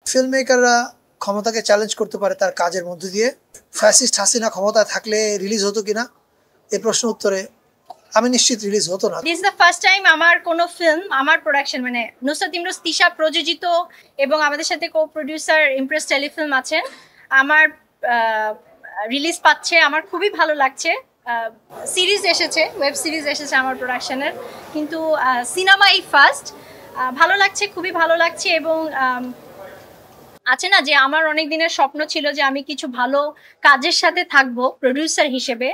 Film মেকাররা ক্ষমতাকে challenge করতে পারে তার কাজের মধ্য দিয়ে। ফ্যাসিস্ট হাসিনা ক্ষমতায় থাকলে রিলিজ হতো কিনা, এই প্রশ্ন উত্তরে আমি নিশ্চিত রিলিজ হতো না। দিস দ্য ফার্স্ট টাইম আমার কোনো ফিল্ম, আমার প্রোডাকশন মানে নুসরাত ইমরোজ তিশা প্রযোজিত এবং আমাদের সাথে কো প্রডিউসার ইমপ্রেস টেলিফিল্ম আছেন, আমার রিলিজ পাচ্ছে। আমার খুবই ভালো লাগছে। সিরিজ এসেছে, ওয়েব সিরিজ এসেছে আমার প্রোডাকশনের, কিন্তু সিনেমা এই ফার্স্ট। ভালো লাগছে, খুবই ভালো লাগছে। এবং আছে না যে আমার অনেক দিনের স্বপ্ন ছিল যে আমি কিছু ভালো কাজের সাথে থাকবো প্রডিউসার হিসেবে।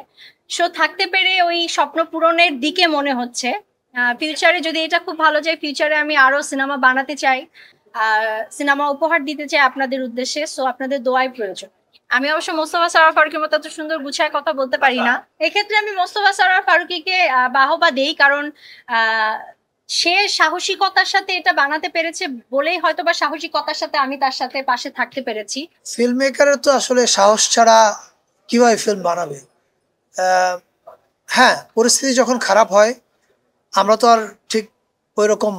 সো থাকতে পেরে ওই স্বপ্ন পূরণের দিকে মনে হচ্ছে। ফিউচারে যদি এটা খুব ভালো যায়, ফিউচারে আমি আরো সিনেমা বানাতে চাই, সিনেমা উপহার দিতে চাই আপনাদের উদ্দেশ্যে। সো আপনাদের দোয়াই প্রয়োজন। আমি অবশ্য মোস্তফা সরোয়ার ফারুকের মতো এত সুন্দর গুছায় কথা বলতে পারি না। এক্ষেত্রে আমি মোস্তফা সরোয়ার ফারুকীকে বাহবা দেই, কারণ সে সাহসিকতার সাথে এটা বানাতে পেরেছে বলেই হয়তো বা সাহসিকতার সাথে আমি তার সাথে পাশে থাকতে পেরেছি। ফিল্ম মেকারের তো আসলে সাহস ছাড়া কিভাবে ফিল্ম বানাবে। হ্যাঁ, পরিস্থিতি যখন খারাপ হয় আমরা তো আর ঠিক ওই রকম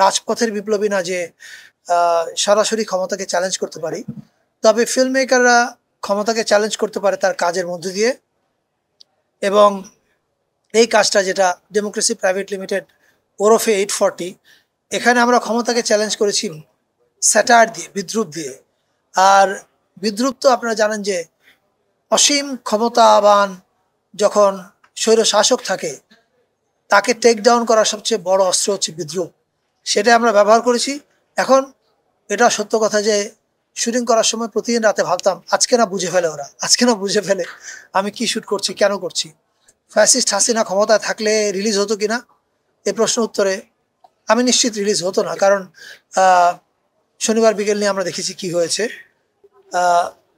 রাজপথের বিপ্লবী না যে সরাসরি ক্ষমতাকে চ্যালেঞ্জ করতে পারি। তবে ফিল্ম মেকাররা ক্ষমতাকে চ্যালেঞ্জ করতে পারে তার কাজের মধ্য দিয়ে, এবং এই কাজটা যেটা ডেমোক্রেসি প্রাইভেট লিমিটেড ওরফে 840, এখানে আমরা ক্ষমতাকে চ্যালেঞ্জ করেছি স্যাটায়ার দিয়ে, বিদ্রুপ দিয়ে। আর বিদ্রুপ তো আপনারা জানেন যে অসীম ক্ষমতাবান যখন স্বৈর শাসক থাকে তাকে টেক ডাউন করার সবচেয়ে বড় অস্ত্র হচ্ছে বিদ্রুপ। সেটা আমরা ব্যবহার করেছি। এখন এটা সত্য কথা যে শুটিং করার সময় প্রতিদিন রাতে ভাবতাম আজকে না বুঝে ফেলে ওরা, আজকে না বুঝে ফেলে আমি কি শুট করছি, কেন করছি। ফ্যাসিস্ট হাসিনা ক্ষমতায় থাকলে রিলিজ হতো কিনা, এই প্রশ্ন উত্তরে আমি নিশ্চিত রিলিজ হতো না। কারণ শনিবার বিকেল নিয়ে আমরা দেখেছি কি হয়েছে।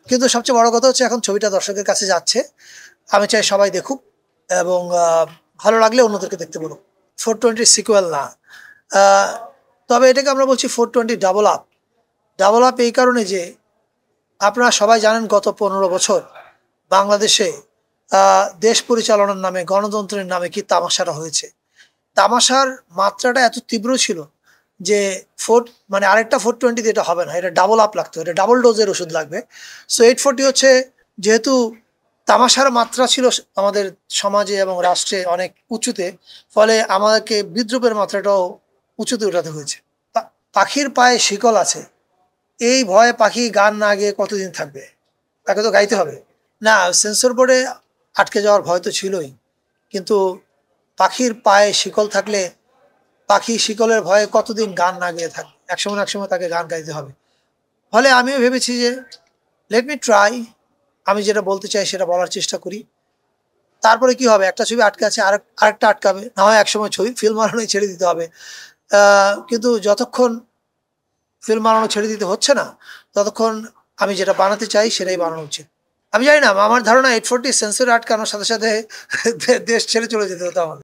কিন্তু সবচেয়ে বড় কথা হচ্ছে এখন ছবিটা দর্শকের কাছে যাচ্ছে। আমি চাই সবাই দেখুক এবং ভালো লাগলে অন্যদেরকে দেখতে বলুক। 420 সিকুয়েল না, তবে এটাকে আমরা বলছি 420 ডাবল আপ। ডাবল আপ এই কারণে যে আপনারা সবাই জানেন গত 15 বছর বাংলাদেশে দেশ পরিচালনার নামে, গণতন্ত্রের নামে কি তামাশাটা হয়েছে। তামাশার মাত্রাটা এত তীব্র ছিল যে মানে আরেকটা 420 এটা হবে না, এটা ডাবল আপ লাগতো, এটা ডাবল ডোজের ওষুধ লাগবে। সো 840 হচ্ছে, যেহেতু তামাশার মাত্রা ছিল আমাদের সমাজে এবং রাষ্ট্রে অনেক উঁচুতে, ফলে আমাদেরকে বিদ্রুপের মাত্রাটাও উঁচুতে উঠাতে হয়েছে। পাখির পায়ে শিকল আছে, এই ভয়ে পাখি গান না গেয়ে কতদিন থাকবে, তাকে তো গাইতে হবে না। সেন্সর বোর্ডে আটকে যাওয়ার ভয় তো ছিলই, কিন্তু পাখির পায়ে শিকল থাকলে পাখি শিকলের ভয়ে কতদিন গান না গেয়ে থাকবে, একসময় না একসময় তাকে গান গাইতে হবে। ফলে আমিও ভেবেছি যে লেট মি ট্রাই, আমি যেটা বলতে চাই সেটা বলার চেষ্টা করি। তারপরে কি হবে, একটা ছবি আটকে আছে, আরেকটা আটকাবে, না হয় একসময় ছবি ফিল্ম বানানোই ছেড়ে দিতে হবে। কিন্তু যতক্ষণ ফিল্ম বানানো ছেড়ে দিতে হচ্ছে না, ততক্ষণ আমি যেটা বানাতে চাই সেটাই বানানো উচিত। আমি জানি না, আমার ধারণা 840 সেন্সরে আটকানোর সাথে সাথে দেশ ছেড়ে চলে যেতে হতো আমাদের।